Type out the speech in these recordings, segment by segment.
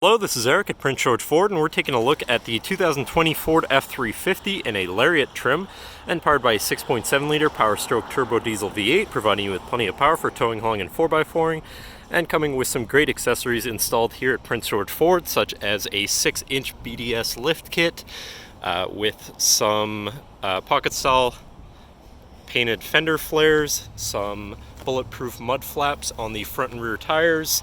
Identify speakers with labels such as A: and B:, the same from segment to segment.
A: Hello, this is Eric at Prince George Ford, and we're taking a look at the 2020 Ford F-350 in a Lariat trim and powered by a 6.7-liter Power-Stroke turbo diesel V8, providing you with plenty of power for towing, hauling, and 4x4ing, and coming with some great accessories installed here at Prince George Ford, such as a 6-inch BDS Lift kit with some pocket-style painted fender flares, some bulletproof mud flaps on the front and rear tires,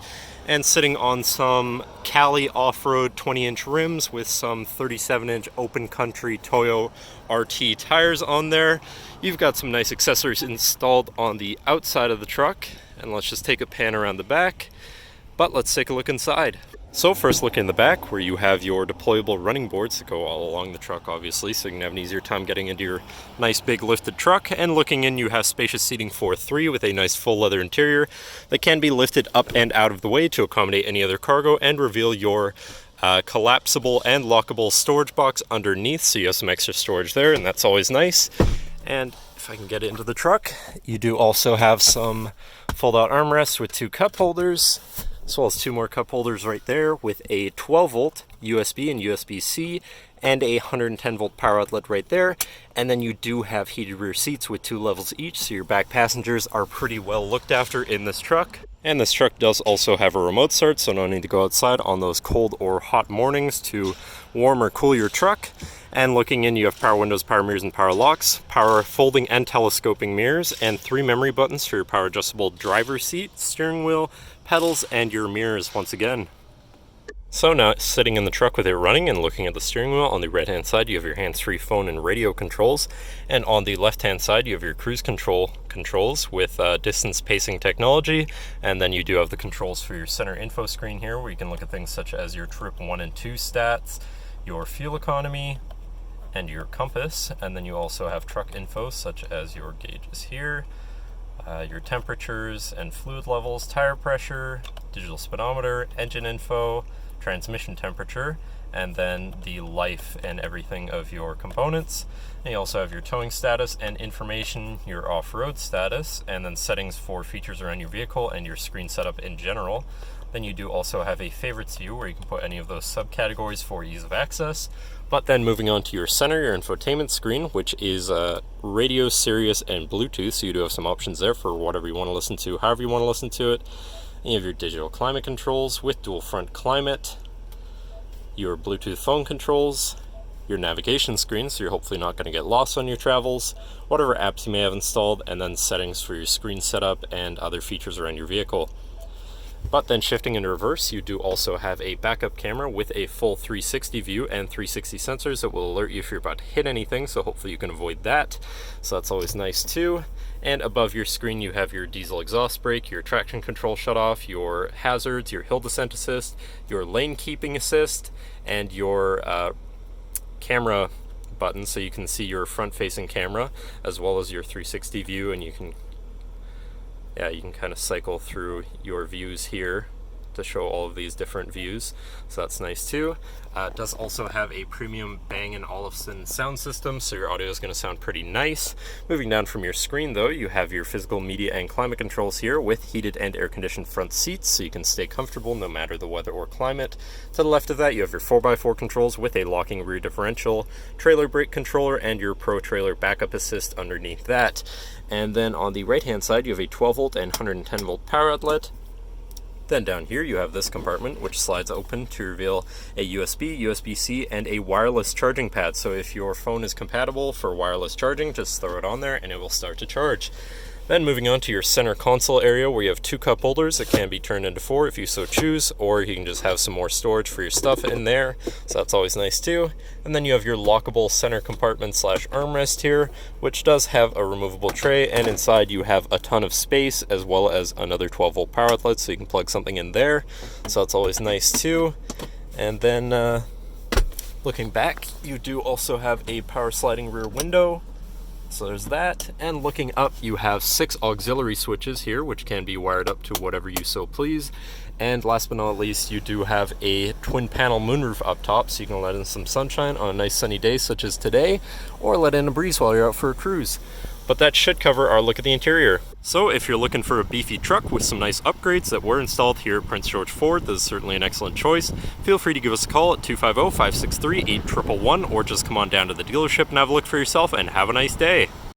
A: and sitting on some CALI off-road 20-inch rims with some 37-inch open country TOYO RT tires on there. You've got some nice accessories installed on the outside of the truck, and let's just take a pan around the back, but let's take a look inside. So first look in the back, where you have your deployable running boards that go all along the truck, obviously, so you can have an easier time getting into your nice big lifted truck. And looking in, you have spacious seating for three with a nice full leather interior that can be lifted up and out of the way to accommodate any other cargo and reveal your collapsible and lockable storage box underneath, so you have some extra storage there, and that's always nice. And if I can get it into the truck, you do also have some fold-out armrests with two cup holders, as well as two more cup holders right there with a 12-volt USB and USB-C and a 110-volt power outlet right there. And then you do have heated rear seats with two levels each, so your back passengers are pretty well looked after in this truck. And this truck does also have a remote start, so no need to go outside on those cold or hot mornings to warm or cool your truck. And looking in, you have power windows, power mirrors, and power locks, power folding and telescoping mirrors, and three memory buttons for your power adjustable driver's seat, steering wheel, pedals, and your mirrors once again. So now sitting in the truck with it running and looking at the steering wheel, on the right hand side you have your hands-free phone and radio controls, and on the left hand side you have your cruise controls with distance pacing technology, and then you do have the controls for your center info screen here, where you can look at things such as your trip 1 and 2 stats, your fuel economy, and your compass. And then you also have truck info such as your gauges here, your temperatures and fluid levels, tire pressure, digital speedometer, engine info, transmission temperature, and then the life and everything of your components. And you also have your towing status and information, your off-road status, and then settings for features around your vehicle and your screen setup in general. Then you do also have a favorites view where you can put any of those subcategories for ease of access. But then moving on to your center, your infotainment screen, which is radio, Sirius, and Bluetooth, so you do have some options there for whatever you want to listen to, however you want to listen to it. And you have your digital climate controls with dual front climate, your Bluetooth phone controls, your navigation screen, so you're hopefully not going to get lost on your travels, whatever apps you may have installed, and then settings for your screen setup and other features around your vehicle. But then shifting into reverse, you do also have a backup camera with a full 360 view and 360 sensors that will alert you if you're about to hit anything, so hopefully you can avoid that. So that's always nice too. And above your screen you have your diesel exhaust brake, your traction control shutoff, your hazards, your hill descent assist, your lane keeping assist, and your camera button, so you can see your front-facing camera as well as your 360 view, and you can kind of cycle through your views here to show all of these different views, so that's nice too. It does also have a premium Bang & Olufsen sound system, so your audio is going to sound pretty nice. Moving down from your screen though, you have your physical, media, and climate controls here with heated and air-conditioned front seats, so you can stay comfortable no matter the weather or climate. To the left of that you have your 4x4 controls with a locking rear differential, trailer brake controller, and your Pro Trailer backup assist underneath that. And then on the right hand side you have a 12-volt and 110-volt power outlet. Then down here you have this compartment which slides open to reveal a USB, USB-C, and a wireless charging pad. So if your phone is compatible for wireless charging, just throw it on there and it will start to charge. Then moving on to your center console area, where you have two cup holders that can be turned into four if you so choose, or you can just have some more storage for your stuff in there, so that's always nice too. And then you have your lockable center compartment / armrest here, which does have a removable tray, and inside you have a ton of space as well as another 12-volt power outlet, so you can plug something in there, so that's always nice too. And then looking back, you do also have a power sliding rear window, so there's that. And looking up, you have 6 auxiliary switches here, which can be wired up to whatever you so please. And last but not least, you do have a twin panel moonroof up top, so you can let in some sunshine on a nice sunny day such as today, or let in a breeze while you're out for a cruise. but that should cover our look at the interior. So if you're looking for a beefy truck with some nice upgrades that were installed here at Prince George Ford, this is certainly an excellent choice. Feel free to give us a call at 250-563-8111 or just come on down to the dealership and have a look for yourself, and have a nice day.